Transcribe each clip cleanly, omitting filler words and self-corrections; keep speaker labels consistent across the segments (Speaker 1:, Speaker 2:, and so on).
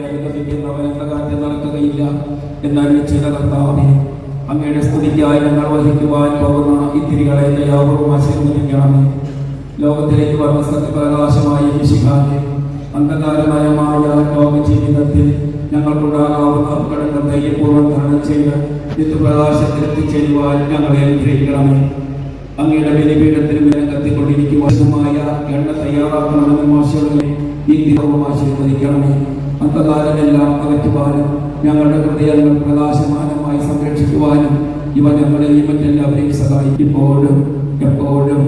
Speaker 1: അനുഗമിക്കുന്നവൻ അന്ധകാരത്തിൽ നടക്കുകയില്ല എന്നറിയിച്ച കർത്താവേ, അങ്ങയുടെ സ്തുതിക്കായി ഞങ്ങൾ വഹിക്കുവാൻ പോകുന്ന ഇത്തിരികളെ ദയാപൂർവ്വം ആശീർവദിക്കണമേ. ലോകത്തിലേക്ക് വന്ന സത്യപ്രകാശമായ മിശിഹായെ, അന്ധകാരമയമായ ലോക ജീവിതത്തിൽ ഞങ്ങൾക്കുണ്ടാകാവുന്ന അപകടങ്ങൾ ധൈര്യപൂർവ്വം തരണം ചെയ്ത് നിത്യപ്രകാശത്തിൽ എത്തിച്ചേരുവാൻ ഞങ്ങളെ അനുഗ്രഹിക്കണമേ. അങ്ങയുടെ ബലിപീഠത്തിന് മേലെ കത്തിക്കൊണ്ടിരിക്കുവാനുമായ എണ്ണ തയ്യാറാക്കണമെന്നും ആശയങ്ങളെ ഈ ദിവസവും ആശീർവദിക്കണമേ. അന്ധകാരമെല്ലാം അകറ്റുവാനും ഞങ്ങളുടെ ഹൃദയങ്ങൾ പ്രകാശമാനമായി സംരക്ഷിക്കുവാനും ഇവ ഞങ്ങളെയും മറ്റെല്ലാവരെയും സഹായിക്കും, ഇപ്പോഴും എപ്പോഴും.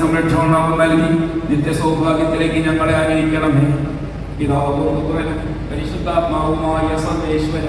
Speaker 1: സംരക്ഷണം നൽകി നിത്യസൗഭാഗ്യത്തിലേക്ക് ഞങ്ങളെ അനുഗ്രഹിക്കണമേ. പിതാവും പുത്രനും പരിശുദ്ധാത്മാവുമായ സർവേശ്വര.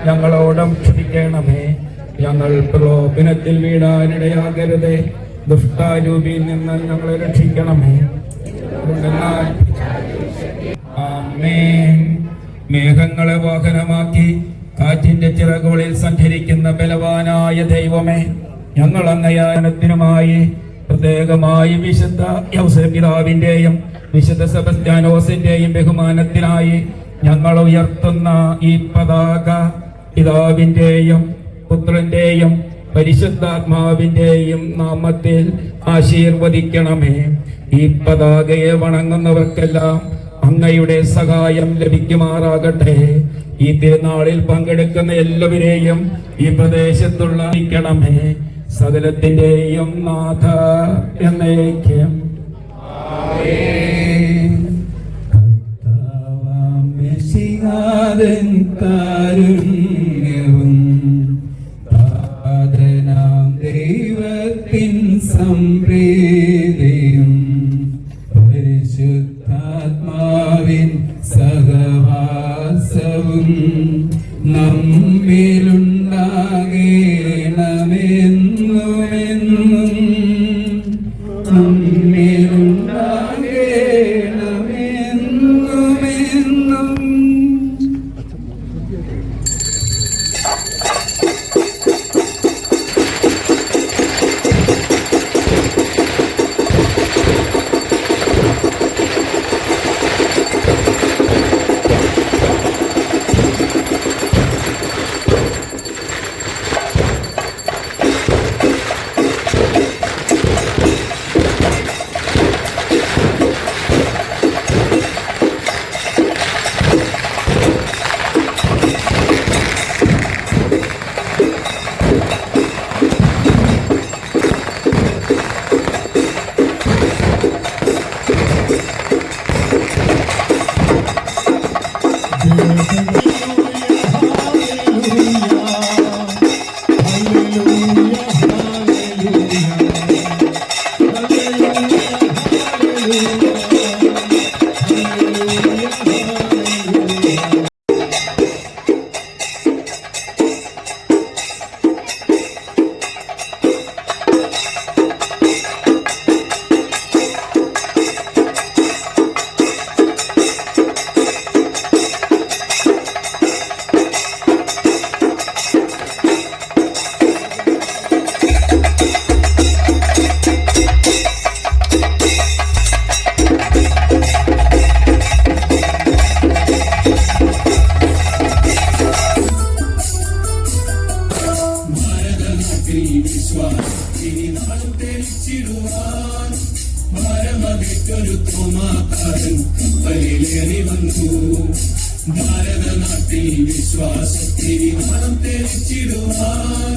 Speaker 1: ഞങ്ങളോടും ക്ഷമിക്കണമേ. ഞങ്ങൾ പ്രലോഭനത്തിൽ വീഴാനിടയാകരുതേ. ദുഷ്ടാരൂപിയിൽ നിന്ന് ഞങ്ങളെ രക്ഷിക്കണമേ. ആമേൻ. മേഘങ്ങളെ വാഹനമാക്കി കാറ്റിന്റെ ചിറകുകളിൽ സഞ്ചരിക്കുന്ന ബലവാനായ ദൈവമേ, ഞങ്ങൾ അങ്ങയാനത്തിനുമായി പ്രത്യേകമായി വിശുദ്ധ യൗസേപ്പിതാവിന്റെയും വിശുദ്ധ സെബസ്ത്യാനോസിന്റെയും ബഹുമാനത്തിനായി ഞങ്ങൾ ഉയർത്തുന്ന ഈ പതാക പിതാവിന്റെയും പുത്രന്റെയും പരിശുദ്ധാത്മാവിന്റെയും നാമത്തിൽ ആശീർവദിക്കണമേ. ഈ പതാകയെ വണങ്ങുന്നവർക്കെല്ലാം അങ്ങയുടെ സഹായം ലഭിക്കുമാറാകട്ടെ. ഈ തിരുനാളിൽ പങ്കെടുക്കുന്ന എല്ലാവരെയും ഈ പ്രദേശത്തുള്ളണമേ. സകലത്തിന്റെയും നാഥ എന്നേക്കും. കാരുണ്യവും പാദനാം ദൈവത്തിൻ സംപ്രീതിയും പരിശുദ്ധാത്മാവിൻ സഹവാസവും നമ്മിലുണ്ടാകേണമെന്നുമെന്നും നമ്മിലുണ്ടാകേണമെന്നുമെന്നും.
Speaker 2: ഭാരതനാട്ടിൽ വിശ്വാസത്തിൽ നാളം തെളിച്ചിടുവാൻ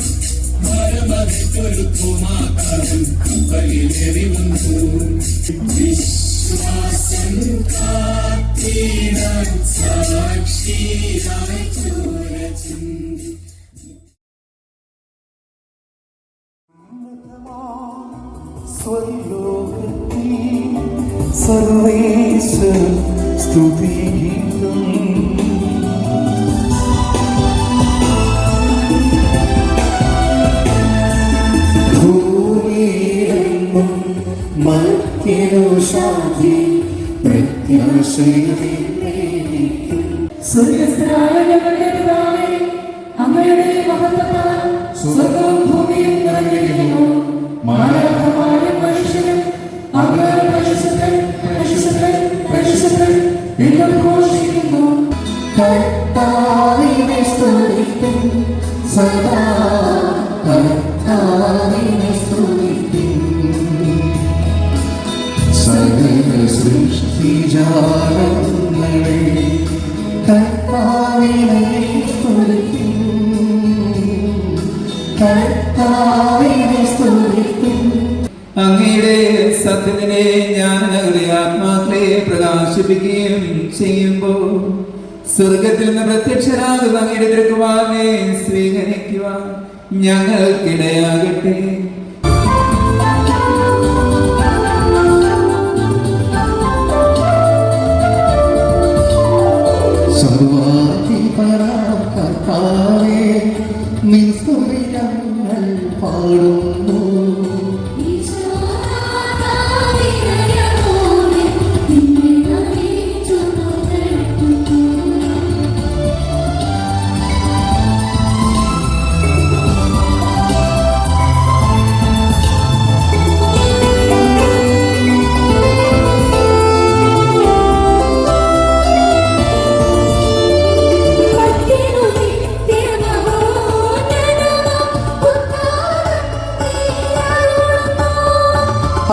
Speaker 2: ഭാരമതൊരു തോമാക്കാരൻ കപ്പലിലേറി വന്നു. വിശ്വാസം കാത്തിടാൻ സാക്ഷിയായി ചോര ചിന്തി
Speaker 3: സ്വർലോകത്തിൽ സർവേശ്വരൻ സ്തുതിഗീതം. ഭൂമിയിലെങ്ങും മർത്യനു ശാന്തി പ്രത്യാശയിലേക്കും.
Speaker 4: സ്വർഗ്ഗസ്ഥനായ ഞങ്ങളുടെ പിതാവേ, അങ്ങയുടെ മഹത്വത്താൽ സ്വർഗ്ഗവും ഭൂമിയും നിറഞ്ഞിരിക്കുന്നു. മാലാഖമാരും മനുഷ്യരും അങ്ങ് പരിശുദ്ധൻ, പരിശുദ്ധൻ, പരിശുദ്ധൻ എന്ന് ഘോഷിക്കുന്നു.
Speaker 3: കർത്താവിനെ സ്തുതിക്കും സദാ, കർത്താവിനെ സ്തുതിക്കും. സകല സൃഷ്ടിജാലങ്ങളെ കർത്താവിനെ സ്തുതിക്കും, കർത്താവിനെ സ്തുതിക്കും.
Speaker 5: അങ്ങയുടെ സത്യത്തിനെ ഞാൻ ഞങ്ങളുടെ ആത്മാക്കളെ പ്രകാശിപ്പിക്കുകയും ചെയ്യുമ്പോൾ സ്വർഗത്തിൽ നിന്ന് പ്രത്യക്ഷനാകുന്ന അങ്ങയുടെ തിരുക്കുമാരനെ സ്വീകരിക്കുവാൻ ഞങ്ങൾക്കിടയാകട്ടെ.
Speaker 3: സർവാധിപനാം കർത്താവേ, നിൻ സ്തുതി ഞങ്ങൾ പാടുന്നു.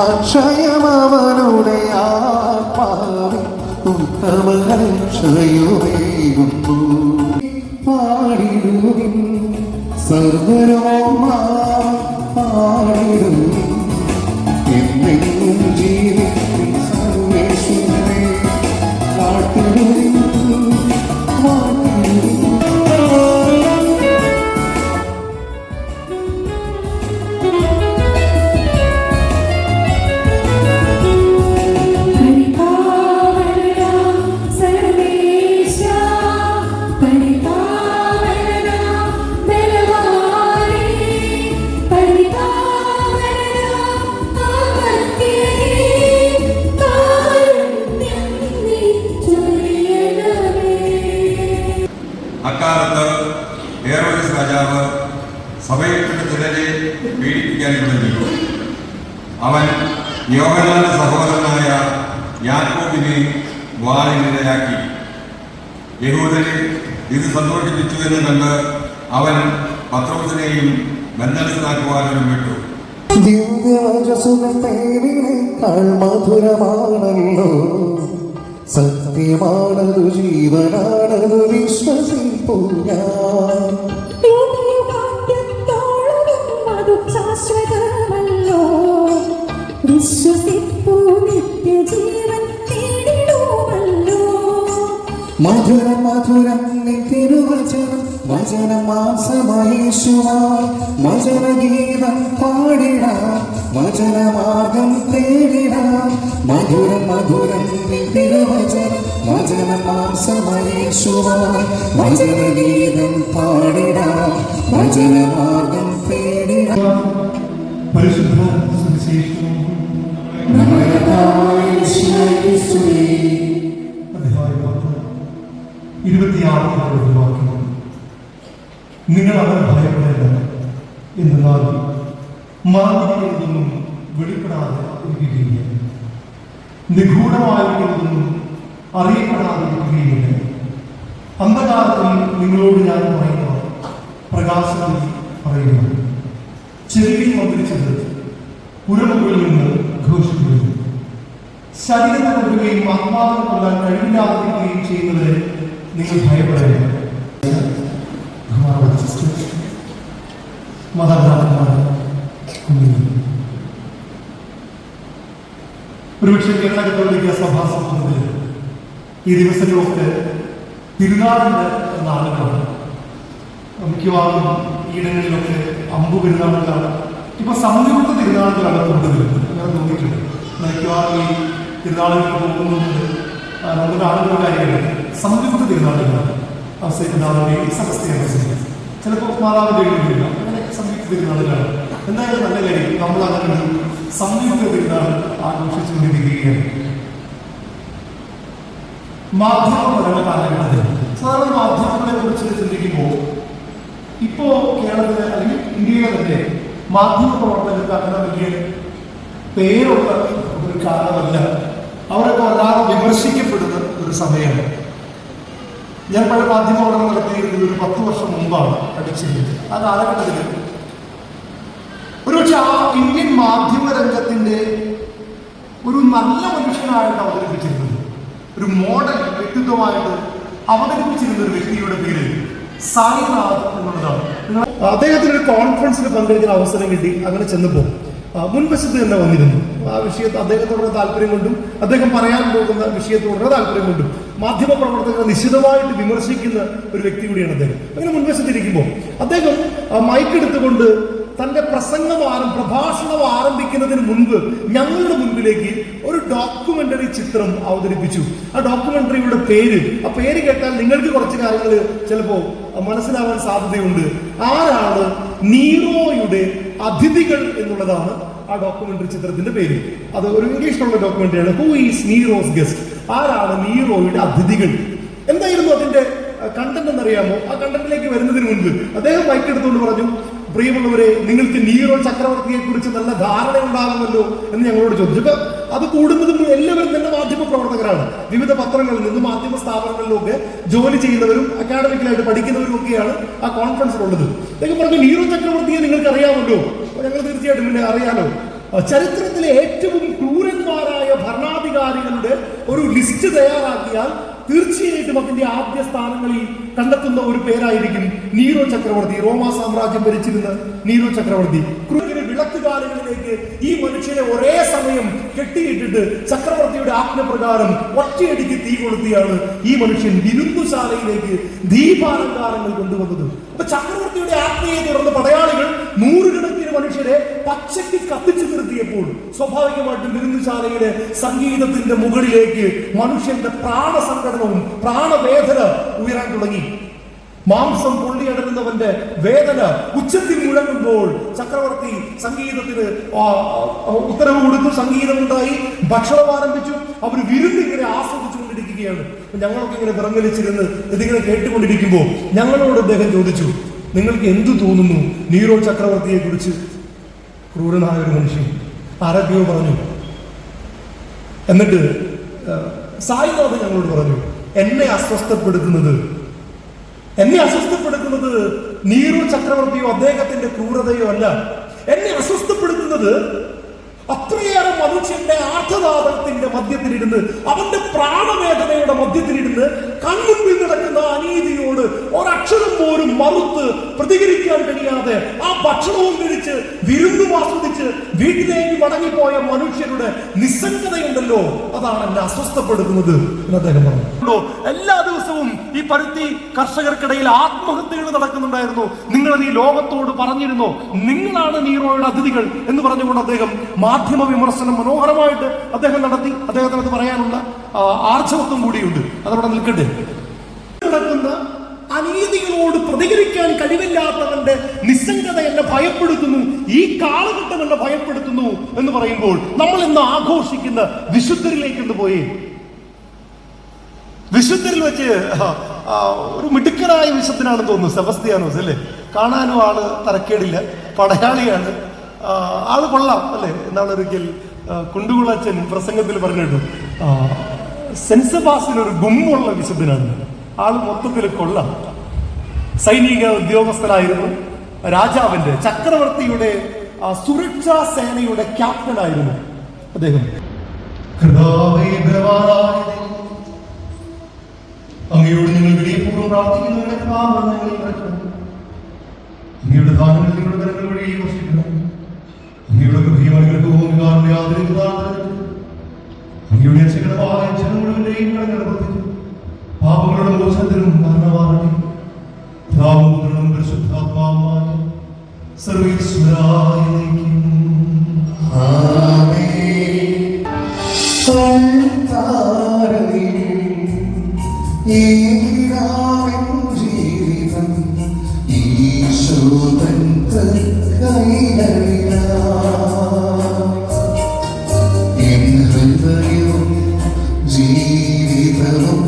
Speaker 3: അക്ഷയമവനുടെ ആത്മാവിൽ ഉത്തമരക്ഷയുമേകുന്നു. പാടിടുവിൻ സർവരോമാ, പാടിടുവിൻ എന്നെന്നും ജീവിക്കും സർവേശ്വരനെ വാഴ്ത്തിടുവിൻ, വാഴ്ത്തിടുവിൻ.
Speaker 6: അക്കാലത്ത് ഹെരോദസ് രാജാവ് സഭയിൽപ്പെട്ട ചിലരെ പീഡിപ്പിക്കാൻ തുടങ്ങി. അവൻ യോഹന്നാന്റെ സഹോദരനായ യാക്കോബിനെ വാളിനിരയാക്കി. യഹൂദരെ ഇത് സന്തോഷിപ്പിച്ചു എന്ന് കണ്ട് അവൻ പത്രോസിനെയും ബന്ധനസ്ഥനാക്കുവാനും വിട്ടു.
Speaker 3: ദിവ്യവചസുഖത്തേവിനേക്കാൾ മധുരമാണല്ലോ, സത്യമാണതു, ജീവനാണതു, വിശ്വസിപ്പൂ ഞാൻ.
Speaker 4: ശാശ്വതമല്ലോ, വിശ്വസിപ്പൂ നിത്യജീവൻ നേടിടുമല്ലോ.
Speaker 3: മധുരം മധുരം തിരുവചനം വചനമാംസമയേശുവാ വചനഗീതം പാടിടാം വചനമാർഗം തേടിടാം മധുരം മധുരം തിരുവചനം വചനമാംസമയേശുവാ വചനഗീതം പാടിടാം വചനമാർഗം തേടിടാം.
Speaker 7: പരിശുദ്ധ സുവിശേഷം അധ്യായം 26 വാക്യം. നിങ്ങൾ അവരെ ഭയപ്പെടേണ്ട, എന്നാൽ മറഞ്ഞിരിക്കുന്നതൊന്നും വെളിപ്പെടാതെ ഇരിക്കുകയില്ല, നിഗൂഢമായിരിക്കുന്നതൊന്നും അറിയപ്പെടാതിരിക്കുകയില്ല. അന്ധകാരത്തിൽ നിങ്ങളോട് ഞാൻ പറയുന്നത് പ്രകാശത്തിൽ പറയുന്നു. ചെവിയിൽ മന്ത്രിച്ചത് പുരമുകളിൽ നിന്ന് ഘോഷിക്കുന്നു. ശരീരത്തെ കൊല്ലുകയും ആത്മാവിനെ കൊല്ലാൻ കഴിവില്ലാതിരിക്കുകയും ചെയ്യുന്നതിന് നിങ്ങൾ ഭയപ്പെടേണ്ട. മാതാപിതാക്കന്മാർ, ഒരുപക്ഷെ കേരള കത്തോലിക്ക സഭാ സമൂഹത്തിൽ ഈ ദിവസങ്ങളൊക്കെ തിരുനാളിന്റെ നാളുകളാണ്. മിക്കവാറും ഈയിടങ്ങളിലൊക്കെ അമ്പു പെരുന്നാളുകളാണ്, ഇപ്പൊ സംയുക്ത തിരുനാളുകളാണ് കൊണ്ടുവരുന്നത്. അങ്ങനെ തോന്നിയിട്ടുണ്ട്. മിക്കവാറും ഈ തിരുനാളുകൾക്ക് പോകുന്നുണ്ട് നമുക്ക് ആളുകളുടെ കാര്യങ്ങൾ സംയുക്ത തിരുനാളുകളാണ്. അവസ്ഥയുണ്ടാവുകയും ഈ സമസ്തയാണ് ചിലപ്പോൾ മാതാവിന്റെ വീട്ടിലില്ല, അങ്ങനെ സംയുക്ത തിരുനാളുകളാണ്. എന്തായാലും നല്ല കാര്യം, നമ്മൾ അങ്ങനെ ഒരു സംയുക്ത തിരുനാൾ ആഘോഷിച്ചുകൊണ്ടിരിക്കുകയാണ്. മാധ്യമപരമായ കാലഘട്ടത്തിൽ സാധാരണ മാധ്യമങ്ങളെ കുറിച്ച് ചിന്തിക്കുമ്പോൾ ഇപ്പോ കേരളത്തിലെ അല്ലെങ്കിൽ ഇന്ത്യയിലെ തന്നെ മാധ്യമ പ്രവർത്തകർക്ക് അങ്ങനെ വലിയ പേരുള്ള ഒരു കാലമല്ല. അവരൊക്കെ വല്ലാതെ വിമർശിക്കപ്പെടുന്ന ഒരു സമയമാണ്. ഞാൻ പല മാധ്യമ പഠനം നടത്തിയിരുന്നത് ഒരു 10 വർഷം മുമ്പാണ് പഠിച്ചിരുന്നത്. ആ കാലഘട്ടത്തിൽ ഒരുപക്ഷെ ആ ഇന്ത്യൻ മാധ്യമ രംഗത്തിന്റെ ഒരു നല്ല മനുഷ്യനായിട്ട് അവതരിപ്പിച്ചിരുന്നത്, ഒരു മോഡൽ വ്യക്തിത്വമായിട്ട് അവതരിപ്പിച്ചിരുന്ന ഒരു വ്യക്തിയുടെ പേര് സായിനാഥ് എന്നുള്ളതാണ്. അദ്ദേഹത്തിന് ഒരു കോൺഫറൻസിൽ പങ്കെടുക്കുന്ന അവസരം കിട്ടി. അങ്ങനെ ചെന്നപ്പോൾ മുൻവശത്ത് തന്നെ വന്നിരുന്നു. ആ വിഷയത്തിൽ അദ്ദേഹത്തോടുള്ള താല്പര്യം കൊണ്ടും അദ്ദേഹം പറയാൻ പോകുന്ന വിഷയത്തോടുള്ള താല്പര്യം കൊണ്ടും മാധ്യമ പ്രവർത്തകരെ നിശ്ചിതമായിട്ട് വിമർശിക്കുന്ന ഒരു വ്യക്തി കൂടിയാണ് അദ്ദേഹം. അങ്ങനെ മുൻവശത്തിരിക്കുമ്പോൾ അദ്ദേഹം മൈക്ക് എടുത്തുകൊണ്ട് തന്റെ പ്രഭാഷണം ആരംഭിക്കുന്നതിന് മുൻപ് ഞങ്ങളുടെ മുൻപിലേക്ക് ഒരു ഡോക്യുമെന്ററി ചിത്രം അവതരിപ്പിച്ചു. ആ ഡോക്യുമെന്ററിയുടെ പേര്, ആ പേര് കേട്ടാൽ നിങ്ങൾക്ക് കുറച്ച് കാര്യങ്ങൾ ചിലപ്പോ മനസ്സിലാവാൻ സാധ്യതയുണ്ട്. ആരാണ് നീറോയുടെ അതിഥികൾ എന്നുള്ളതാണ് ആ ഡോക്യുമെന്ററി ചിത്രത്തിന്റെ പേര്. അത് ഒരു ഇംഗ്ലീഷിലുള്ള ഡോക്യുമെന്ററിയാണ്. Who is Nero's guest? ആരാണ് നീറോയുടെ അതിഥികൾ? എന്തായിരുന്നു അതിന്റെ കണ്ടന്റ് എന്നറിയാമോ? ആ കണ്ടന്റിലേക്ക് വരുന്നതിന് മുൻപ് അദ്ദേഹം മൈക്ക് എടുത്തുകൊണ്ട് പറഞ്ഞു, പ്രിയമുള്ളവരെ, നിങ്ങൾക്ക് നീറോ ചക്രവർത്തിയെ കുറിച്ച് നല്ല ധാരണ ഉണ്ടാകുമല്ലോ എന്ന് ഞങ്ങളോട് ചോദിച്ചു. അത് കൂടുന്നതും എല്ലാവരും തന്നെ മാധ്യമ പ്രവർത്തകരാണ്. വിവിധ പത്രങ്ങളിൽ നിന്നും മാധ്യമ സ്ഥാപനങ്ങളിലും ഒക്കെ ജോലി ചെയ്യുന്നവരും അക്കാഡമിക്കലായിട്ട് പഠിക്കുന്നവരും ഒക്കെയാണ് ആ കോൺഫറൻസിലുള്ളത്. അദ്ദേഹം പറഞ്ഞു, നീറോ ചക്രവർത്തിയെ നിങ്ങൾക്ക് അറിയാമല്ലോ. ഞങ്ങൾ തീർച്ചയായിട്ടും പിന്നെ അറിയാലോ. ചരിത്രത്തിലെ ഏറ്റവും ക്രൂരന്മാരായ ഭരണാധികാരികളുടെ ഒരു ലിസ്റ്റ് തയ്യാറാക്കിയാൽ തീർച്ചയായിട്ടും അതിന്റെ ആദ്യ സ്ഥാനങ്ങളിൽ കണ്ടെത്തുന്ന ഒരു പേരായിരിക്കും നീറോ ചക്രവർത്തി. റോമാ സാമ്രാജ്യം ഭരിച്ചിരുന്ന നീറോ ചക്രവർത്തി. വിളക്കുകാലുകളിലേക്ക് ഈ മനുഷ്യനെ ഒരേ സമയം കെട്ടിയിട്ടിട്ട് ചക്രവർത്തിയുടെ ആജ്ഞപ്രകാരം ഒറ്റയടിക്ക് തീ കൊളുത്തിയാണ് ഈ മനുഷ്യൻ വിരുന്നുശാലയിലേക്ക് ദീപാലങ്കാരങ്ങൾ കൊണ്ടുവന്നത്. അപ്പൊ ചക്രവർത്തിയുടെ ആജ്ഞയെ തുടർന്ന് പടയാളികൾ നൂറുകണക്കിന് മനുഷ്യരെ പച്ചയ്ക്ക് കത്തിച്ചു നിർത്തിയപ്പോൾ സ്വാഭാവികമായിട്ടും വിരുന്നുശാലയിലെ സംഗീതത്തിന്റെ മുകളിലേക്ക് മനുഷ്യന്റെ പ്രാണസങ്കടനവും പ്രാണവേദന ഉയരാൻ തുടങ്ങി. മാംസം പൊള്ളിയടരുന്നവന്റെ വേദന ഉച്ചത്തിൽ മുഴങ്ങുമ്പോൾ ചക്രവർത്തി സംഗീതത്തിന് ഉത്തരവ് കൊടുത്തു. സംഗീതമുണ്ടായി, ഭക്ഷണം ആരംഭിച്ചു. അവർ വിരുന്നിങ്ങനെ ആസ്വദിച്ചുകൊണ്ടിരിക്കുകയാണ്. ഞങ്ങളൊക്കെ ഇങ്ങനെ വിറങ്ങലിച്ചിരുന്ന് ഇതിങ്ങനെ കേട്ടുകൊണ്ടിരിക്കുമ്പോൾ ഞങ്ങളോട് അദ്ദേഹം ചോദിച്ചു, നിങ്ങൾക്ക് എന്തു തോന്നുന്നു നീറോ ചക്രവർത്തിയെ കുറിച്ച്? ക്രൂരനായ ഒരു മനുഷ്യൻ ആരൊക്കെയോ പറഞ്ഞു. എന്നിട്ട് സായിനാഥ് ഞങ്ങളോട് പറഞ്ഞു, എന്നെ അസ്വസ്ഥപ്പെടുത്തുന്നത് നീറോ ചക്രവർത്തിയോ അദ്ദേഹത്തിന്റെ ക്രൂരതയോ അല്ല. എന്നെ അസ്വസ്ഥപ്പെടുത്തുന്നത് അത്രയേറെ മനുഷ്യന്റെ ആർത്തനാദത്തിന്റെ മധ്യത്തിലിരുന്ന്, അവന്റെ പ്രാണവേദനയുടെ മധ്യത്തിലിരുന്ന് കൺമുൻപിൽ നടക്കുന്ന അനീതിയോട് ഒരക്ഷരം പോലും മറുത്ത് പ്രതികരിക്കാൻ കഴിയാതെ ആ ഭക്ഷണവും കഴിച്ച് വിരുന്നും ആസ്വദിച്ച് വീട്ടിലേക്ക് മടങ്ങിപ്പോയ മനുഷ്യരുടെ നിസ്സംഗതയുണ്ടല്ലോ, അതാണ് എന്നെ അസ്വസ്ഥപ്പെടുത്തുന്നത് എന്ന് അദ്ദേഹം പറഞ്ഞു. എല്ലാ ദിവസവും ഈ പരുത്തി കർഷകർക്കിടയിൽ ആത്മഹത്യകൾ നടക്കുന്നുണ്ടായിരുന്നു. നിങ്ങളത് ഈ ലോകത്തോട് പറഞ്ഞിരുന്നോ? നിങ്ങളാണ് നീറോയുടെ അതിഥികൾ എന്ന് പറഞ്ഞുകൊണ്ട് അദ്ദേഹം മാധ്യമ വിമർശനം മനോഹരമായിട്ട് അദ്ദേഹം നടത്തി. അദ്ദേഹത്തിന് അത് പറയാനുള്ള ആർജവത്വം കൂടിയുണ്ട്. അതവിടെ നിൽക്കട്ടെ. നടക്കുന്ന അനീതികളോട് പ്രതികരിക്കാൻ കഴിവില്ലാത്തവന്റെ നിസ്സംഗത എന്നെ ഭയപ്പെടുത്തുന്നു, ഈ കാലഘട്ടം എന്നെ ഭയപ്പെടുത്തുന്നു എന്ന് പറയുമ്പോൾ നമ്മൾ ഇന്ന് ആഘോഷിക്കുന്ന വിശുദ്ധരിലേക്ക് ഒന്ന് പോയി. വിശുദ്ധരിൽ വെച്ച് ഒരു മിടുക്കനായ വിശുദ്ധനാണെന്ന് തോന്നുന്നു, സെബസ്ത്യാനോസ് അല്ലേ. കാണാനും ആള് തരക്കേടില്ല, പടയാളിയാണ്, ആള് കൊള്ളാം അല്ലേ. എന്നാളൊരിക്കൽ കുണ്ടുകുളച്ചൻ പ്രസംഗത്തിൽ പറഞ്ഞിട്ടു, സെന്റ് സെബാസ്റ്റ്യൻ ഒരു ഗുമ്മുള്ള വിശുദ്ധനാണ്. ആള് മൊത്തത്തിൽ കൊള്ളാം. സൈനിക ഉദ്യോഗസ്ഥനായിരുന്നു, രാജാവിന്റെ ചക്രവർത്തിയുടെ സുരക്ഷാ സേനയുടെ ക്യാപ്റ്റനായിരുന്നു അദ്ദേഹം. അങ്ങയോട് നിങ്ങൾ വിനയപൂർവ്വം പ്രാർത്ഥിക്കുന്നവരുടെ അങ്ങയുടെ ദാനങ്ങൾ നിങ്ങളുടെ കരങ്ങൾ വഴി വർഷിക്കണം. അങ്ങയുടെ കൃപയുമായിട്ട് അങ്ങയുടെ അച്ഛകരമായ ജനങ്ങളുടെയും പ്രവർത്തിച്ചു പാപങ്ങളുടെ മോചനത്തിനും കാരണമാകട്ടെ. പിതാവും പരിശുദ്ധാത്മാവുമായ സർവീശ്വരായ
Speaker 3: ജീവിതം ഈശോതൻ കൈകളിലാ ഹൃദയവും ജീവിതവും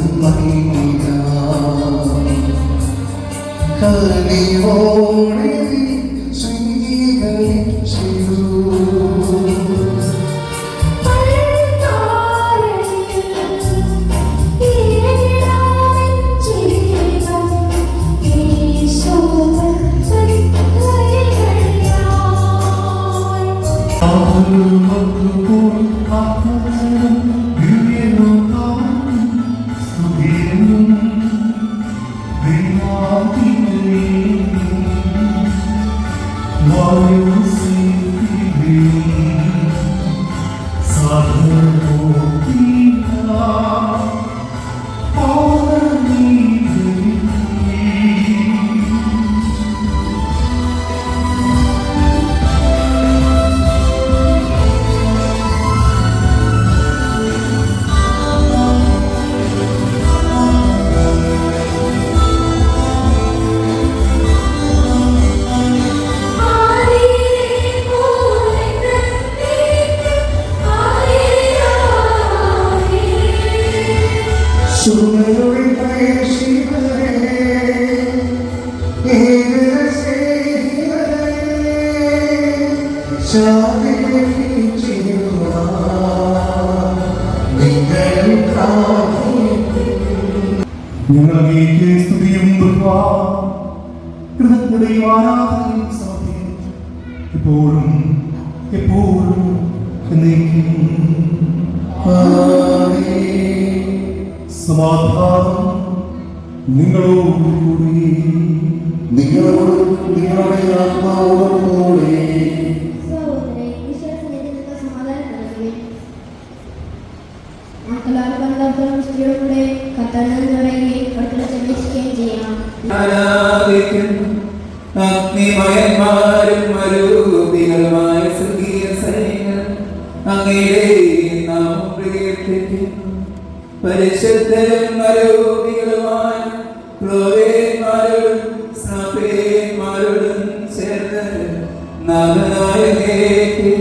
Speaker 3: കലിവോടെ സ്വീകരിച്ചു.
Speaker 7: ഞങ്ങൾ അങ്ങേക്ക് സ്തുതിയും കൃതജ്ഞതയും ആരാധനയും സമർപ്പിക്കുന്നു, ഇപ്പോഴും എപ്പോഴും എന്നേക്കും. സമാധാനം നിങ്ങളോടുകൂടി.
Speaker 3: നിങ്ങളുടെ ആത്മാവോടുകൂടി.
Speaker 5: അഗ്നിമയന്മാരും മരൂപികളുമായ സ്വർഗീയ സൈന്യങ്ങൾ അങ്ങയുടെ നാമം പ്രകീർത്തിക്കുന്നു. പരിശുദ്ധരും മരൂപികളുമായ ക്രോവേന്മാരോടും സ്നാപേന്മാരോടും ചേർന്ന് നാഥനായ അങ്ങേക്ക്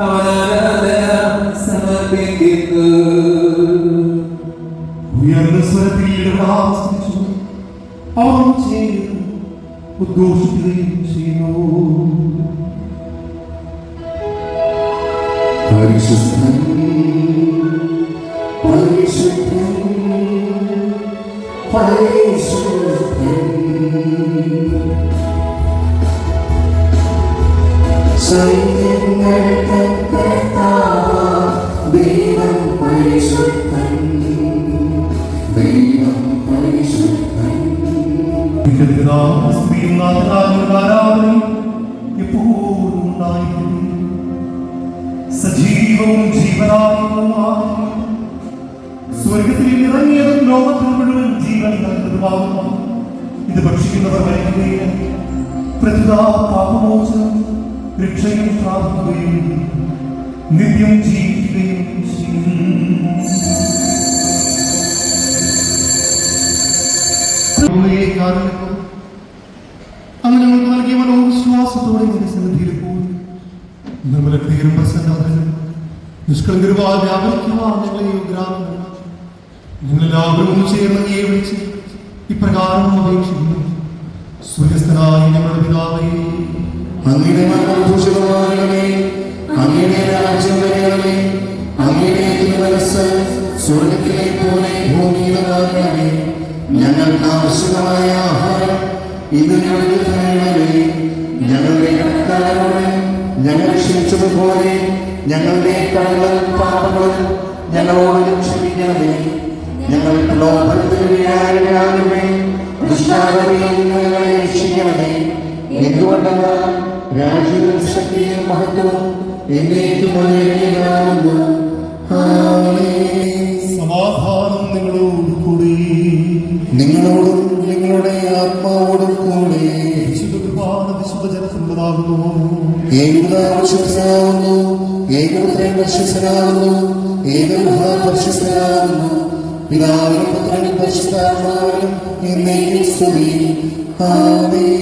Speaker 5: ആരാധന സമർപ്പിക്കുന്നു.
Speaker 7: ഉയർന്ന സ്വരത്തിൽ അവർ ചെയ്തു ഉദ്ഘോഷിക്കുകയും ചെയ്യുന്നു.
Speaker 3: പരിശുദ്ധൻ പരിശുദ്ധൻ പരിശുദ്ധൻ സൈന്യങ്ങളുടെ കർത്താവ് ദൈവം പരിശുദ്ധൻ, ദൈവം പരിശുദ്ധൻ.
Speaker 7: സജീവവും ജീവനാത്മവുമായ സ്വർഗത്തിൽ ഇറങ്ങിയതും ലോകത്തിൽ മുഴുവൻ ജീവൻ നൽകുന്നതുമാകുന്നു. ഇത് ഭക്ഷിക്കുന്നവർ മരിക്കുകയില്ല, പ്രതിതാ പാപമോചനം രക്ഷയും പ്രാപിക്കുകയും നിത്യം ജീവിക്കുകയും ചെയ്യും. അങ്ങനെ നമുക്ക് നൽകിയ മനോവിശ്വാസത്തോടെ സന്നിധിയിൽ പോയി നമ്മുടെ ഹൃദയം പ്രസന്നതയും നിഷ്കളങ്കരുവാ വ്യാപരിക്കുവാൻ ഞങ്ങളെ യോഗ്യരാകുന്നു. ഞങ്ങളെല്ലാവരും ഒന്ന് ചേർന്ന് അങ്ങയെ വിളിച്ച് ഇപ്രകാരം അപേക്ഷിക്കുന്നു. സൂര്യസ്ഥനായ ഞങ്ങളുടെ പിതാവേ,
Speaker 3: അങ്ങയുടെ നാമം പൂജിതമാകണമേ, അങ്ങയുടെ രാജ്യം വരണമേ, അങ്ങയുടെ തിരുമനസ്സ് സ്വർഗ്ഗത്തിലെ പോലെ ഭൂമിയിലുമാകണമേ. ഞങ്ങൾക്ക് ആവശ്യമായ ആഹാരം ഇന്ന് ഞങ്ങൾക്ക് തരണമേ. ഞങ്ങളുടെ കടക്കാരോട് ഞങ്ങൾ ക്ഷമിച്ചതുപോലെ ഞങ്ങളുടെ കടങ്ങളും പാപങ്ങളും ഞങ്ങളോട് ക്ഷമിക്കണമേ. ഞങ്ങൾ പ്രലോഭനത്തിൽ വീഴാതെ ദുഷ്ടാരൂപിയിൽ ഞങ്ങളെ രക്ഷിക്കണമേ. എന്തുകൊണ്ടെന്നാൽ രാജ്യവും ശക്തിയും മഹത്വവും എന്നേക്കും അങ്ങേയ്ക്കുള്ളതാകുന്നു. ആമേൻ.
Speaker 7: സമാധാനം നിങ്ങളോട് കൂടി,
Speaker 3: നിങ്ങളോടും നിങ്ങളുടെ ആത്മാവോടും കൂടെ.
Speaker 7: വിശുദ്ധ കുർബാന വിശുദ്ധ ജനത്തിനുള്ളതാകുന്നു.
Speaker 3: ഏകദാശിസനാകുന്നു, ഏകപുത്രൻ പരിശുദ്ധനാകുന്നു, ഏകമഹാ പരിശുദ്ധനാകുന്നു. പിതാവിനും പുത്രനും പരിശുദ്ധാത്മാവിനും എന്നേക്കും സ്തുതി. ആമേൻ.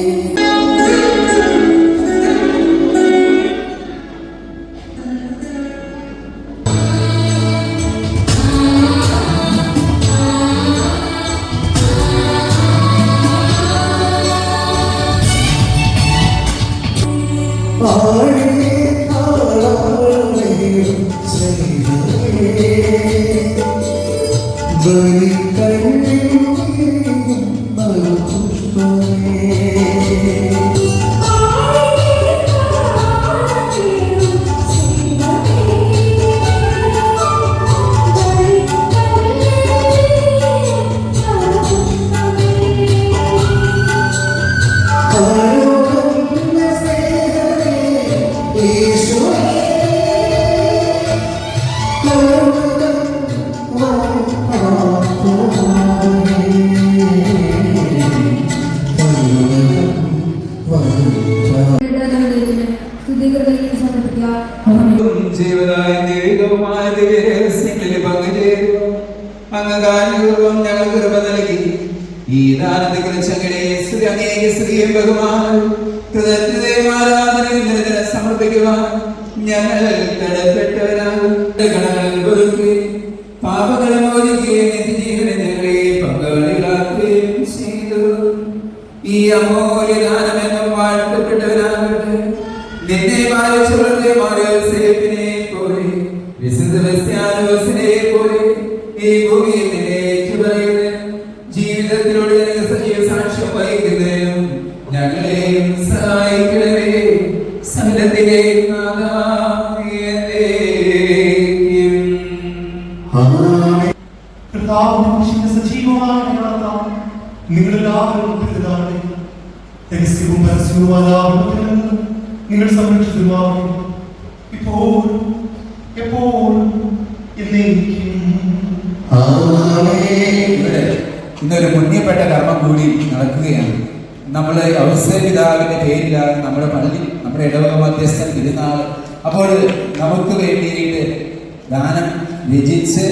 Speaker 5: ജീവനായ ദൈവികവുമായ ദിവ്യരഹസ്യങ്ങളിൽ പങ്കുചേരുക അങ്ങ് കാരണപൂർവം ഞങ്ങൾ കൃപ നൽകി. ഈ ദാനത്തെക്കുറിച്ച് അങ്ങയുടെ സ്ത്രീയും ബഹുമാനം കൃതജ്ഞതയും ആരാധനയും നിരന്തരം സമർപ്പിക്കുവാൻ ഞങ്ങൾ കടപ്പെട്ടവരാകും. പാപങ്ങളെ മോചിക്കുകയും നിത്യജീവനെ ഞങ്ങളെ പങ്കാളികളാക്കുകയും ചെയ്തു. ഈ അമൂല്യദാനമെന്നും വാഴ്ത്തപ്പെട്ടവരാകട്ടെ. നിന്നെ പാലിച്ചു വളർത്തിയ മാരോസേപ്പിനെ പോലെ വിശുദ്ധ ക്രിസ്ത്യാനോസിനെ പോലെ ഈ ഭൂമിയിൽ നിന്നെ ഏറ്റുപറയുന്ന ജീവിതത്തിലൂടെ സജീവ സാക്ഷ്യം വഹിക്കുന്നതിനും ഞങ്ങളെയും സഹായിക്കണമേ. സകലത്തിലെയും
Speaker 7: സജീവമായ നിങ്ങളെല്ലാവരും രഹസ്യവും പരസ്യവുമായ നിങ്ങൾ സംരക്ഷിതമാകും ഇപ്പോൾ എപ്പോഴും
Speaker 5: ഇന്നൊരു പുണ്യപ്പെട്ട കർമ്മം കൂടി നടക്കുകയാണ്. നമ്മൾ ഔസേപിതാവിന്റെ പേരിലാണ് നമ്മുടെ പള്ളി, നമ്മുടെ ഇടവക മധ്യസ്ഥൻ തിരുനാൾ. അപ്പോൾ നമുക്ക് വേണ്ടിയിട്ട് ഗാനം രചിച്ച്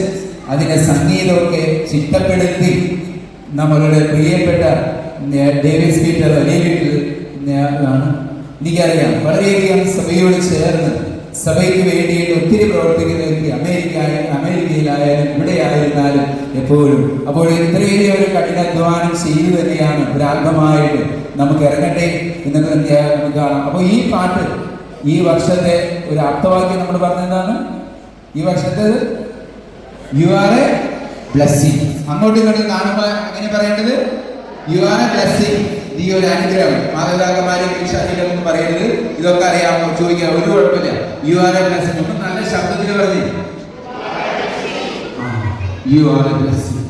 Speaker 5: അതിന്റെ സംഗീതമൊക്കെ ചിട്ടപ്പെടുത്തി നമ്മളുടെ പ്രിയപ്പെട്ട ഡേവിസ് പീറ്റർ വലിയ വീട്ടിൽ ആണ്. എനിക്കറിയാം വളരെയധികം സഭയോട് ചേർന്ന് സഭയ്ക്ക് വേണ്ടിയിട്ട് ഒത്തിരി പ്രവർത്തിക്കുന്ന വ്യക്തി അമേരിക്കയിലായാലും ഇവിടെ ആയിരുന്നാലും എപ്പോഴും. അപ്പോൾ ഇത്രയേറെ ഒരു കഠിനാധ്വാനം ചെയ്തു തന്നെയാണ് ഒരാത്മമായിട്ട് നമുക്ക് ഇറങ്ങട്ടെ എന്ന് നമുക്ക് കാണാം. അപ്പോൾ ഈ പാട്ട് ഈ വർഷത്തെ ഒരു ആപ്തവാക്യം നമ്മൾ പറഞ്ഞതാണ്. ഈ വർഷത്തെ യു ആർ എ ബ്ലെസ്സിങ്. അങ്ങോട്ടും ഇങ്ങോട്ടും കാണുമ്പോൾ എങ്ങനെ പറയേണ്ടത്? You are A blessing. ഈ ഒരു അനുഗ്രഹം മാതാപിതാക്കന്മാരെ രക്ഷാധികം പറയരുത്. ഇതൊക്കെ അറിയാമോ ചോദിക്കാം, ഒരു കുഴപ്പമില്ല. You are A blessing. ഒന്ന് നല്ല ശബ്ദത്തിൽ പറഞ്ഞു യു ആർ എ ബ്ലെസ്സിങ്.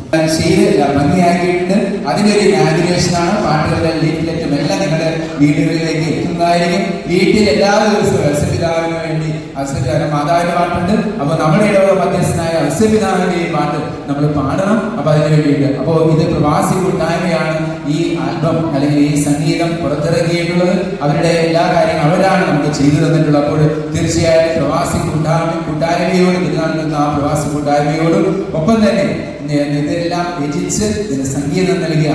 Speaker 5: ഭംഗിയാക്കിയിട്ടുണ്ട്. അതിന്റെ ഒരു ഇനാഗുറേഷനാണ്. പാട്ടുകളുടെ ലീഫ്ലെറ്റും എല്ലാം നിങ്ങളുടെ വീടുകളിലേക്ക് എത്തുന്നതായിരിക്കും. വീട്ടിൽ എല്ലാ ദിവസവും ഔസപിതാവിന് വേണ്ടി മാതാവിന്റെ പാട്ടുണ്ട്. അപ്പൊ നമ്മുടെ ഇടവക മധ്യസ്ഥനായ ഔസപിതാവിന്റെ ഈ പാട്ട് നമ്മൾ പാടണം. അപ്പൊ അതിന് വേണ്ടിയിട്ട് അപ്പോൾ ഇത് പ്രവാസി കൂട്ടായ്മയാണ് ഈ ആൽബം അല്ലെങ്കിൽ ഈ സംഗീതം പുറത്തിറക്കിയിട്ടുള്ളത്. അവരുടെ എല്ലാ കാര്യങ്ങളും അവരാണ് നമുക്ക് ചെയ്തു തന്നിട്ടുള്ളത്. അപ്പോൾ തീർച്ചയായിട്ടും പ്രവാസി കൂട്ടായ്മയോട് തിരുനാളിൽ ആ പ്രവാസി കൂട്ടായ്മയോടും ഒപ്പം തന്നെ ഇതെല്ലാം രചിച്ച് ഇതിന് സംഗീതം നൽകിയ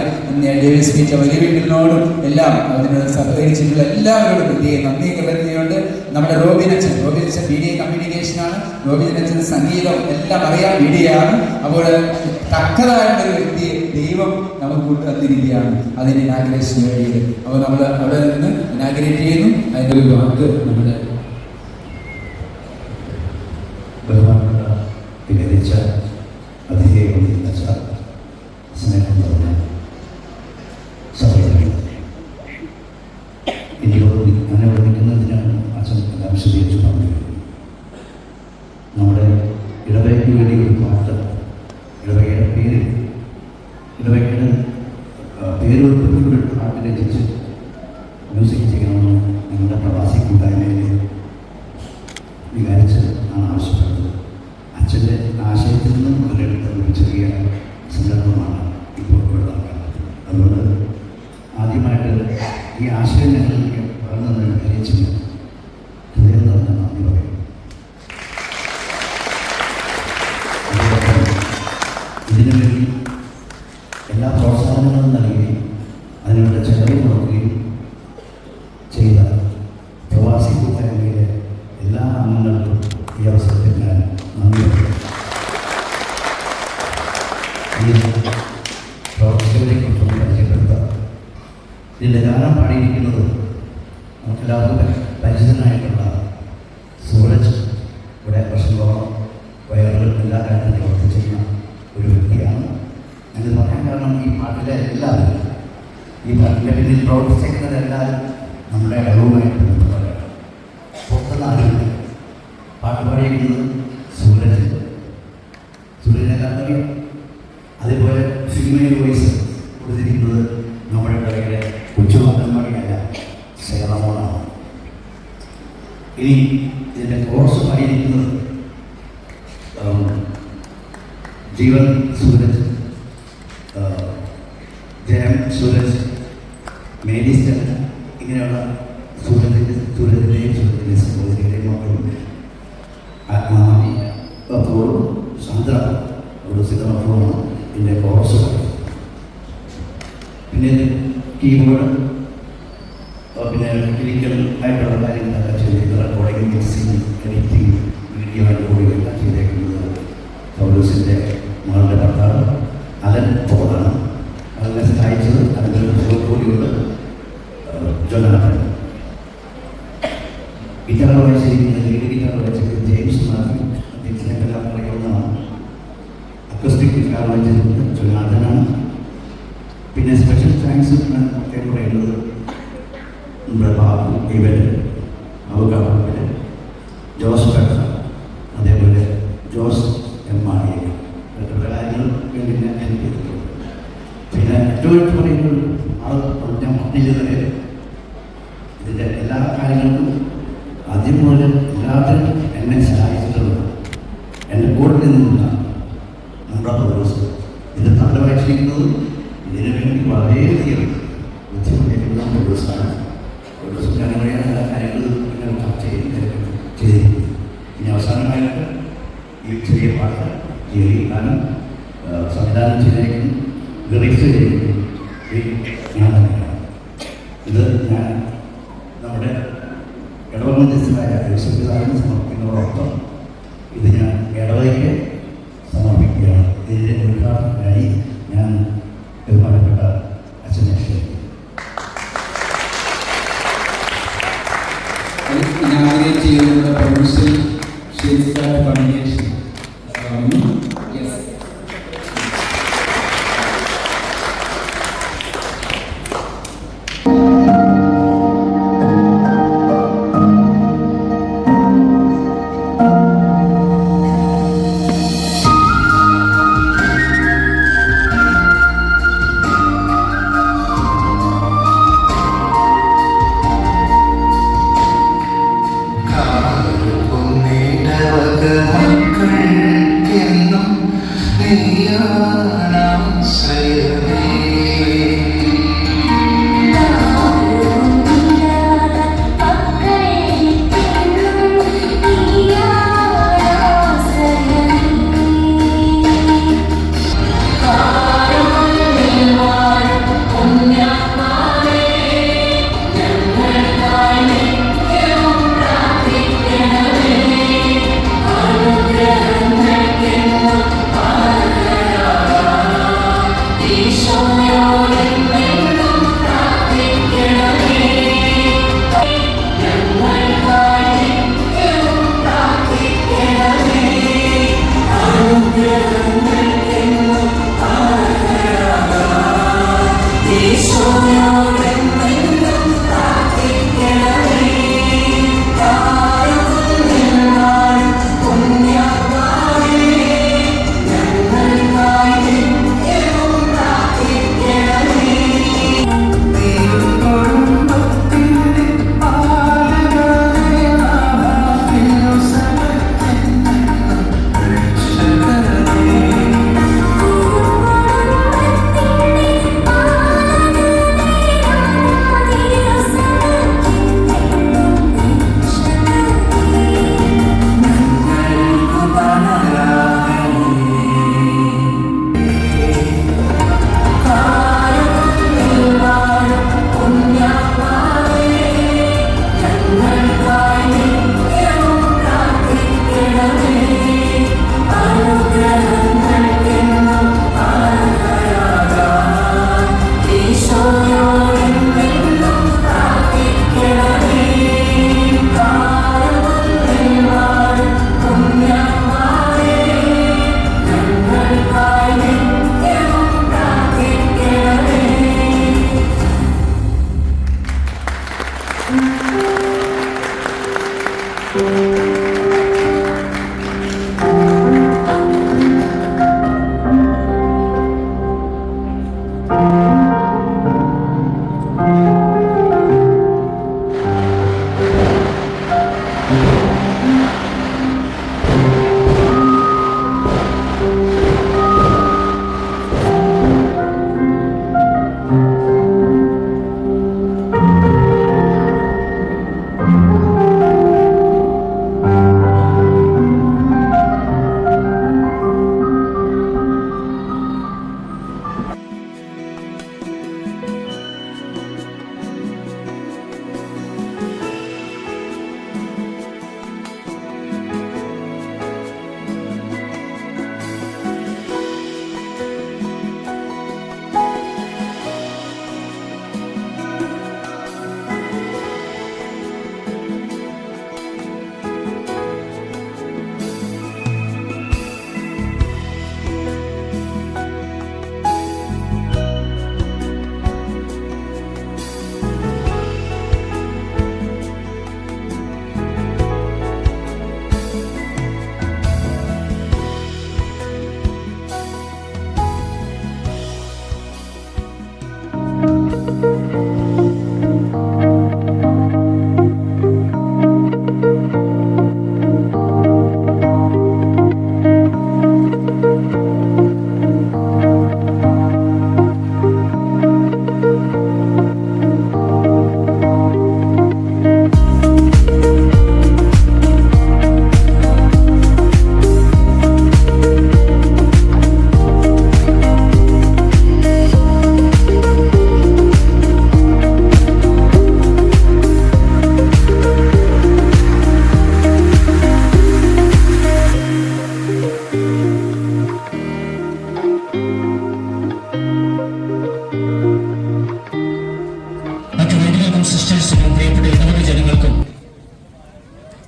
Speaker 5: ഡേവിസ് പീറ്റർ വലിയ വീട്ടിനോടും എല്ലാം അതിനോട് സഹകരിച്ചിട്ടുള്ള എല്ലാവരോടും പ്രത്യേക നന്ദി കലർത്തിയുണ്ട്. നമ്മുടെ റോബിനച്ചൻ മീഡിയ കമ്മ്യൂണിക്കേഷനാണ്. റോബിനച്ചൻ സംഗീതം എല്ലാം അറിയാം, മീഡിയയാണ്. അപ്പോൾ തക്കതായിട്ടൊരു വ്യക്തിയെ ദൈവം നമുക്ക് കൂട്ടുതന്നിരിക്കുകയാണ് അതിന് ഇനാഗ്രേഷന് വേണ്ടിയിട്ട്. അപ്പോൾ നമ്മൾ അവിടെ നിന്ന് ഇനാഗ്രേറ്റ് ചെയ്യുന്നു. അതിൻ്റെ ഒരു വാക്ക് നമ്മുടെ
Speaker 8: വിവരിച്ച അതിഥിയെ സ്നേഹം പറഞ്ഞ സഭയിൽ അങ്ങനെ ഓർമ്മിക്കുന്നതിനാണ് അച്ഛൻ എല്ലാം വിശദീകരിച്ച് പറഞ്ഞത്. നമ്മുടെ ഇടവകയ്ക്ക് വേണ്ടി ഒരു പാട്ട്, ഇടവകയുടെ പേര് ഉൾപ്പെടുത്തിയുള്ള ഒരു പാട്ട് രചിച്ച് മ്യൂസിക് ചെയ്യണമെന്ന് ഞങ്ങളുടെ പ്രവാസി കൂട്ടായ്മയിൽ വികാരിച്ച് ആണ് ആവശ്യപ്പെട്ടത്. അച്ഛൻ്റെ ആശയത്തിൽ നിന്നും മുതലെടുത്ത ഒരു ചെറിയ സന്ദർഭമാണ് ഇപ്പോൾ ഇവിടെ നടക്കുന്നത്. അതുകൊണ്ട് ആദ്യമായിട്ട് ഈ ആശയം ഞങ്ങൾക്ക് വളർന്നതിന് അറിയിച്ചില്ല ഹൃദയം തന്നെ നന്ദി പറയും. ഇതിനു വേണ്ടി എല്ലാ പ്രോത്സാഹനങ്ങളും നൽകുകയും അതിനുള്ള ചെലവ് കൊടുക്കുകയും ചെയ്ത പ്രവാസി കൂട്ടായ്മയിലെ എല്ലാ അംഗങ്ങൾക്കും ഈ അവസരത്തിൽ ഞാൻ നന്ദി പറയും. ഈ പ്രവർത്തകരെക്കുറിച്ചൊന്ന് പരിചയപ്പെടുത്താം. ഇതിൻ്റെ ഗാനം പാടിയിരിക്കുന്നത് നമുക്കെല്ലാവർക്കും പരിചിതനായിട്ടുള്ള സൂരജ്. ഇവിടെ വർഷങ്ങളോളം വയറുകൾ എല്ലാ കാര്യത്തിലും പ്രവർത്തിച്ചിരുന്ന ഒരു വ്യക്തിയാണ്. ഞാനിത് പറയാൻ കാരണം ഈ പാട്ടിലെ എല്ലാവരും, ഈ പാട്ടിൻ്റെ പിന്നിൽ പ്രവർത്തിച്ചിരിക്കുന്നതെല്ലാവരും നമ്മുടെ ഇടവുമായിട്ട് ബന്ധപ്പെട്ടവരാണ്. പുറത്തുനിന്ന് ആരുമില്ല. പാട്ട് പാടിയിരിക്കുന്നത് സൂര്യനെ കാര്യം. അതേപോലെ ഫീമെയിൽ വോയിസ് കൊടുത്തിരിക്കുന്നത് നമ്മുടെ ഇടവകയിലെ കൊച്ചുമാതന്മാരിയല്ല, സേറമോളാണ്. ഇനി ഇതിൻ്റെ കോഴ്സ് പാടിയിരിക്കുന്നത് ജീവൻ സൂരജ്, ജയം സൂരജ്, മേഡി സ്റ്റെൻ, ഇങ്ങനെയുള്ള സൂരജിൻ്റെയും സഹോദരിയുടെയും മക്കളുണ്ട്. ആത്മാവി അപ്പോഴും സാന്ദ്ര ഒരു സിദ്ധമക്കളുമാണ് ഇതിൻ്റെ കോഴ്സ്. പിന്നെ കീബോർഡ്, പിന്നെ ടെക്നിക്കൽ ആയിട്ടുള്ള കാര്യങ്ങളൊക്കെ ചെയ്തിരിക്കുന്നത് recording, mixing, editing, video recording എല്ലാം ചെയ്തേക്കുന്നത് പൗലോസിൻ്റെ മകളുടെ ഭർത്താവ് അലൻ പോളാണ്. അതിനെ സഹായിച്ചത് അതിൻ്റെ കൂടിയുള്ള ജോനാഥൻ. ഗിറ്റാർ വായിച്ചിരിക്കുന്നത് ലീഡ് ഗിറ്റാർ വായിച്ചിരിക്കുന്നത് ജെയിംസ് മാത്യു, അദ്ദേഹത്തിനെല്ലാം അറിയാവുന്നതാണ്. അക്കോസ്റ്റിക് ഗിറ്റാർ വായിച്ചിരിക്കുന്നത് ജോനാഥനാണ്. പിന്നെ സ്പെഷ്യൽ താങ്ക്സ് ഒക്കെ പറയുന്നത് നമ്മുടെ ബാബു ഇവര്, അവകാശ ജോസ് പെട്ട, അതേപോലെ ജോസ് എം മാണിയ കാര്യങ്ങൾ വേണ്ടി ഞാൻ ഹെൽപ്പ് ചെയ്തിട്ടുണ്ട്. പിന്നെ ഏറ്റവും പറയുന്നത് ഞാൻ പറഞ്ഞില്ലേ, ഇതിൻ്റെ എല്ലാ കാര്യങ്ങൾക്കും ആദ്യം മുതൽ എല്ലാവരും എന്നെ സഹായിച്ചിട്ടുണ്ട്. എൻ്റെ കൂടെ നിന്നുള്ള നമ്മുടെ പൗലോസ് ഇത് നല്ല വായിച്ചിരിക്കുന്നത് ഇതിനു വേണ്ടി വളരെയധികം ബുദ്ധിമുട്ടിക്കുന്ന പൗലോസാണ്. പൗലോസിൻ്റെ അനുഭവം എല്ലാ കാര്യങ്ങളും ചർച്ച ചെയ്തിരിക്കുന്നു. ഇനി അവസാനമായിട്ട് ഈ ചെറിയ പാട്ട് ഗാനം സംവിധാനം ചെയ്തിരിക്കുന്നു, ലിറിക്സ് ചെയ്തിരിക്കുന്നു ഞാൻ തന്നെയാണ്. ഇത് ഞാൻ നമ്മുടെ ഇടവമധ്യസ്ഥനായ യേശുപിതാവിന് സമർപ്പിക്കുന്നതോടൊപ്പം ഇത് ഞാൻ ഇടവയ്ക്ക് സമർപ്പിക്കുകയാണ്. ഇതിൻ്റെ ഉദ്ഘാടനത്തിനായി ഞാൻ ബഹുമാനപ്പെട്ട അച്ഛനെ ക്ഷണിക്കുന്നു.
Speaker 5: ഇനാഗ്രേറ്റ് ചെയ്യുന്ന പ്രൊഫസർ ഷേക്സ്പിയർ ഫൗണ്ടേഷൻ.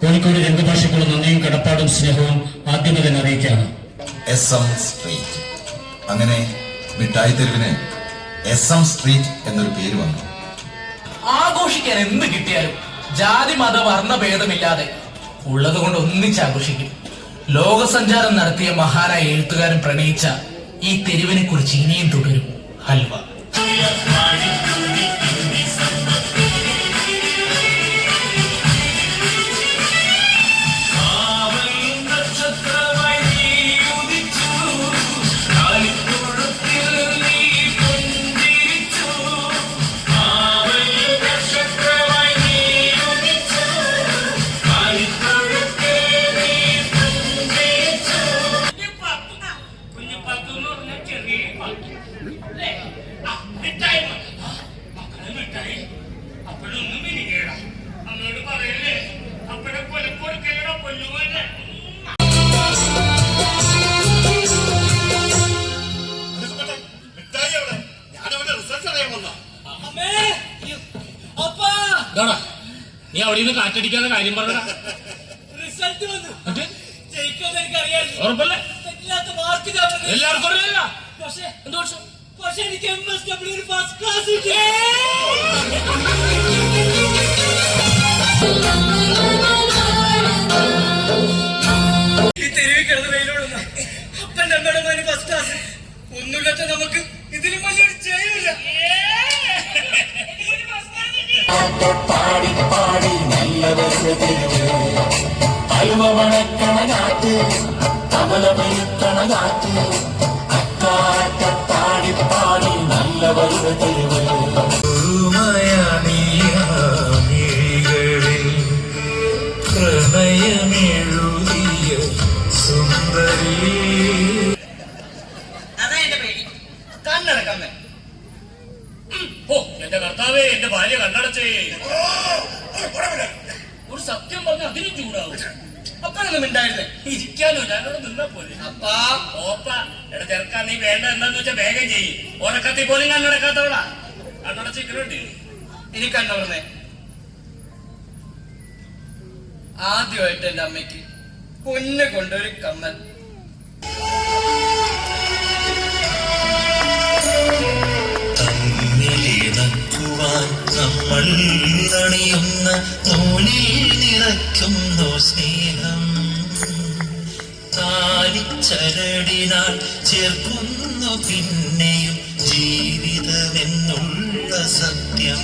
Speaker 9: കോഴിക്കോട് രംഗഭാഷയ്ക്കുള്ള നന്ദിയും കടപ്പാടും സ്നേഹവും ആദ്യമേ തന്നെ അറിയിക്കുകയാണ്.
Speaker 10: SM street. അങ്ങനെ മിഠായി തെരുവിന് SM സ്ട്രീറ്റ് എന്നൊരു പേര് വന്നു.
Speaker 11: ആഘോഷിക്കാൻ എന്ത് കിട്ടിയാലും ജാതി മത വർണ്ണ ഭേദമില്ലാതെ ഉള്ളത് കൊണ്ട് ഒന്നിച്ചാഘോഷിക്കും. ലോകസഞ്ചാരം നടത്തിയ മഹാനായ എഴുത്തുകാരൻ പ്രണയിച്ച ഈ തെരുവിനെ കുറിച്ച് ഇനിയും തുടരും. ഹൽവ.
Speaker 9: നീ അവിടെ നിന്ന് കാറ്റടിക്കാതെ കാര്യം പറഞ്ഞ ഉറപ്പല്ലേ? എല്ലാവർക്കും അറിയില്ല.
Speaker 11: പക്ഷെ എനിക്ക് MS ഫസ്റ്റ് ക്ലാസ്
Speaker 2: പാടി പാടി നല്ലവരുടെ തെരുവ് അലുവ മണക്കണ കാറ്റ് കമല പെരുത്തണ കാറ്റ് അക്കാറ്റ പാടി പാടി നല്ലവരുടെ തെരുവ് പ്രണയമെഴുതിയ സുന്ദരി.
Speaker 11: അതാ എന്റെ പേടി. കണ്ണടക്കമ്മേ. ഓ എന്റെ കർത്താവേ, എന്റെ ഭാര്യ കണ്ണടച്ചേ. ഒരു സത്യം പറഞ്ഞ അതിനും ചൂടാവും. അപ്പഴൊന്നും ഉണ്ടായിരുന്നേ. ഇരിക്കാനോ ഞാനോട് നിന്നാ പോലെ. അപ്പാ ഓപ്പ എടാ ചെറുക്കാ, നീ വേണ്ട എന്താന്ന് വെച്ചാ വേഗം ചെയ്യും. ഉറക്കത്തിൽ പോലും കണ്ണടക്കാത്തവളാ. കണ്ണടച്ചിട്ടുണ്ട്. ഇനി കണ്ണുറന്നേ. ആദ്യമായിട്ട് എന്റെ അമ്മയ്ക്ക് പൊന്നെ കൊണ്ടൊരു കമ്മൽ.
Speaker 2: തമ്മിലിണക്കുവാൻ നമ്മൾ അണിയുന്ന നൂലിൽ നിറയ്ക്കുന്നു സ്നേഹം താലിച്ചരടിനാൽ ചേർക്കുന്നു പിന്നെയും ജീവിതമെന്നുള്ള സത്യം.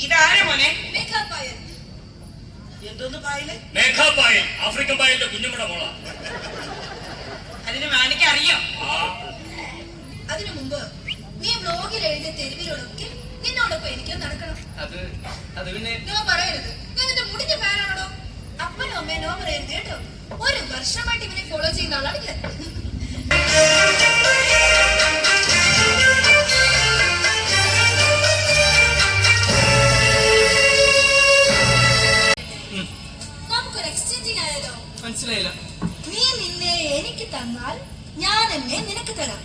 Speaker 11: ഇതാരെ മോനെ? എന്തോന്ന് പായല്? മേഘാപായൽ, ആഫ്രിക്കൻ പായലിന്റെ കുഞ്ഞുമുടെ മോളാ. അതിന് മാനിക്ക് അറിയോ?
Speaker 4: അതിനു മുമ്പ് നീ ബ്ലോഗിൽ എഴുതിയ തെരുവിലൊക്കെ നിന്നോടൊപ്പം എനിക്ക് നടക്കണം.
Speaker 11: അത് പിന്നെ
Speaker 4: നോ പറയരുത്. ഞാൻ നിന്റെ മുടിഞ്ഞ ഫാനാണോ? അപ്പനും അമ്മയെ നോ പറയരുത് കേട്ടോ. ഒരു വർഷമായിട്ട് ഇവനെ ഫോളോ ചെയ്യുന്ന ആളാണ് ഞാൻ. നമുക്കൊരു എക്സ്ചേഞ്ചിങ് ആയാലോ?
Speaker 11: മനസ്സിലായില്ല.
Speaker 4: നീ നിന്നെ എനിക്ക് തന്നാൽ ഞാൻ എന്നെ നിനക്ക് തരാം.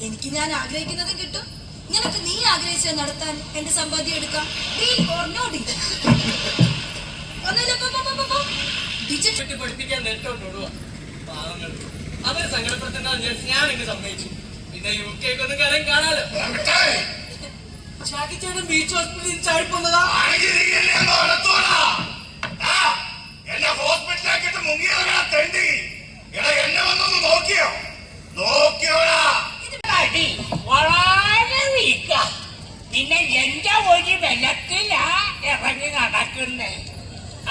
Speaker 4: എനിക്ക് ഞാൻ ആഗ്രഹിക്കുന്നത് കിട്ടും, നിനക്ക് നീ ആഗ്രഹിച്ചത് നടത്താൻ എന്റെ സമ്പാദ്യം എടുക്കാം. Deal or no deal?
Speaker 11: Digital പഠിപ്പിക്കാൻ നേട്ടോടുക പാവങ്ങൾ. അവരെ സങ്കടപ്പെടുത്തേണ്ട ഞാൻ എന്നെ സമ്മതിച്ചു. പിന്നെ UK ഒന്നും കാര്യം കാണാലോ. ചാക്കിച്ചേട്ടൻ ബീച്ച് ഹോസ്പിറ്റലിൽ ചാടിപ്പോന്നതാ.
Speaker 6: എന്നെ ഹോസ്പിറ്റലാക്കിട്ട് മുങ്ങിയവരാ തെണ്ടി. എന്നെ വന്നൊന്ന് നോക്കിയോടാ.
Speaker 11: വളരെ വീക്ക. പിന്നെ എന്റെ ഒരു ബലത്തിലാ ഇറങ്ങി നടക്കുന്നേ.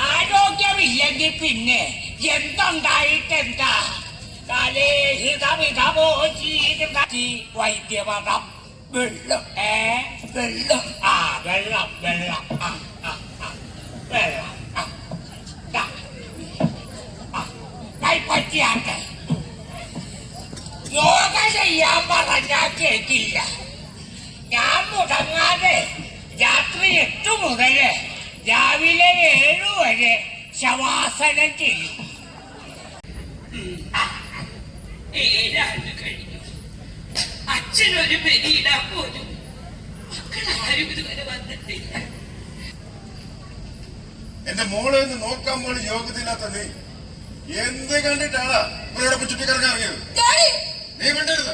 Speaker 11: ആരോഗ്യമില്ലെങ്കിൽ പിന്നെ എന്തുണ്ടായിട്ടെന്താ? കലേഹിതമിതമോ വൈദ്യമതം. വെള്ളം വെള്ളം വെള്ളം വെള്ളം വെള്ളം കൈപ്പറ്റിയാട്ടെ. യോഗ ചെയ്യാൻ പറഞ്ഞാൽ കേൾക്കില്ല. ഞാൻ മുടങ്ങാതെ രാത്രി 8 മുതൽ രാവിലെ 7 വരെ ശവാസനം ചെയ്യും. 7 ആണ്ട് കഴിഞ്ഞു. അച്ഛനൊരു ബലിയിടാൻ പോലും മക്കളാരും ഇതുവരെ വന്നിട്ടില്ല.
Speaker 6: എന്റെ മോളെ ഒന്ന് നോക്കാൻ പോലും യോഗ്യതയില്ലാത്ത നീ എന്ത് കണ്ടിട്ടാണ് ഇവരോടൊപ്പം ചുറ്റിക്കിറങ്ങാൻ ഇറങ്ങിയത്? നീ മിണ്ടരുത്.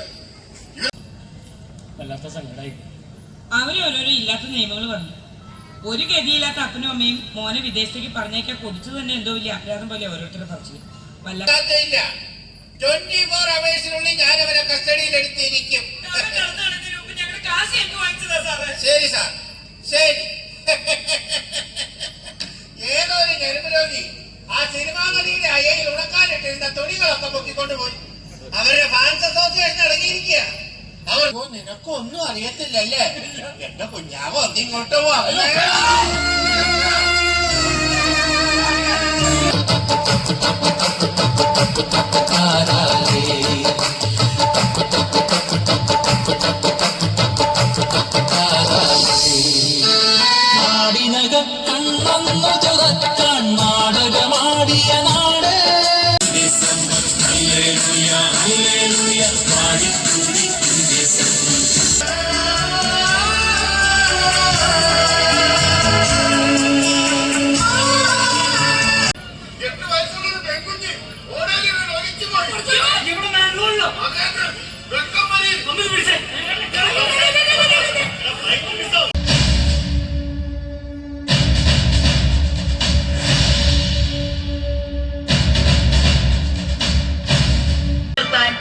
Speaker 11: വല്ലാത്ത സങ്കടമായി.
Speaker 12: അവര് ഓരോരോ ഇല്ലാത്ത നിയമങ്ങൾ പറഞ്ഞു. ഒരു ഗതിയില്ലാത്ത അപ്പനും അമ്മയും മോനെ വിദേശത്തേക്ക് പറഞ്ഞേക്കാൻ കൊതിച്ചു തന്നെ എന്തോ വലിയ അപരാധം പോലെ ഓരോരുത്തരുടെ പറച്ചില്ല.
Speaker 11: 24 അവേഴ്സിനുള്ളിൽ ഞാൻ അവരെ കസ്റ്റഡിയിൽ എടുത്തിരിക്കും. ശരി സാർ, ശരി. ഏതോ ഒരു ഞരമ്പ് രോഗി ആ സിനിമാ നടിയുടെ അയ്യയിൽ ഉണക്കാനിട്ടിരുന്ന തുണികളൊക്കെ പൊക്കിക്കൊണ്ടുപോയി. അവരുടെ ഫാൻസ് അസോസിയേഷൻ ഇറങ്ങിയിരിക്കുക. അവർ നിനക്കൊന്നും അറിയത്തില്ലല്ലേ? എന്റെ കുഞ്ഞാവോ ഒന്നിങ്ങോട്ടോ
Speaker 2: നാടിനകണ്ണൊന്നു ചുരക്കാൻ നാടകമാടിയ നാട്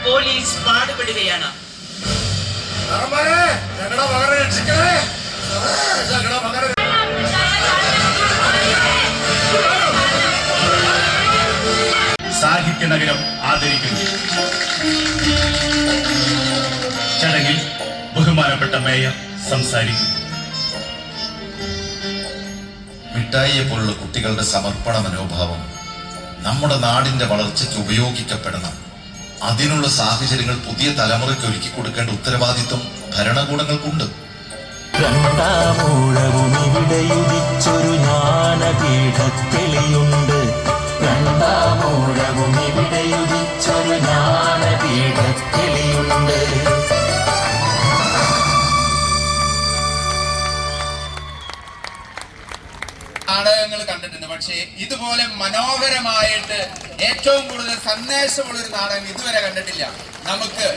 Speaker 11: പോലീസ് പാടുപെടുകയാണ്.
Speaker 10: സംസാരിക്കും. മിഠായിയെ പോലുള്ള കുട്ടികളുടെ സമർപ്പണ മനോഭാവം നമ്മുടെ നാടിന്റെ വളർച്ചയ്ക്ക് ഉപയോഗിക്കപ്പെടണം. അതിനുള്ള സാഹചര്യങ്ങൾ പുതിയ തലമുറയ്ക്ക് ഒരുക്കി കൊടുക്കേണ്ട ഉത്തരവാദിത്വം ഭരണകൂടങ്ങൾക്കുണ്ട്.
Speaker 2: രണ്ടാമൂഴവും ഇവിടെയുദിച്ചൊരു ജ്ഞാനപീഠത്തെളിയുണ്ട്. രണ്ടാമൂഴവും ഇവിടെയുദിച്ചൊരു ജ്ഞാനപീഠത്തെളിയുണ്ട്.
Speaker 5: നാടകങ്ങൾ കണ്ടിട്ടുണ്ട്, പക്ഷേ ഇതുപോലെ മനോഹരമായിട്ട് ഏറ്റവും കൂടുതൽ സന്ദേശമുള്ള ഒരു നാടകം ഇതുവരെ കണ്ടിട്ടില്ല. നമുക്ക്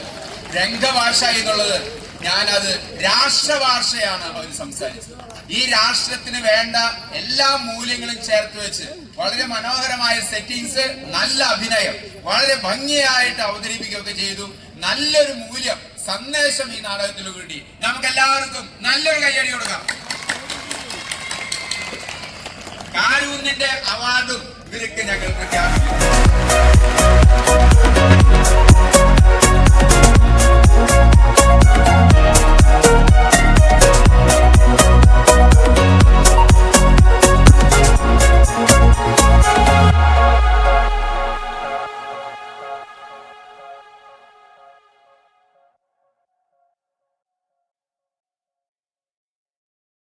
Speaker 5: രംഗഭാഷ എന്നുള്ളത് ഞാനത് രാഷ്ട്രഭാഷയാണ് അവർ സംസാരിച്ചത്. ഈ രാഷ്ട്രത്തിന് വേണ്ട എല്ലാ മൂല്യങ്ങളും ചേർത്ത് വെച്ച് വളരെ മനോഹരമായ സെറ്റിങ്സ്, നല്ല അഭിനയം, വളരെ ഭംഗിയായിട്ട് അവതരിപ്പിക്കുകയൊക്കെ ചെയ്തു. നല്ലൊരു മൂല്യം, സന്ദേശം ഈ നാടകത്തിൽ കിട്ടി. നമുക്ക് എല്ലാവർക്കും നല്ലൊരു കയ്യടി കൊടുക്കാം. കാരൂന്നിന്റെ അവാർഡും ഇവർക്ക് ഞങ്ങൾ പ്രഖ്യാപിക്കുന്നു.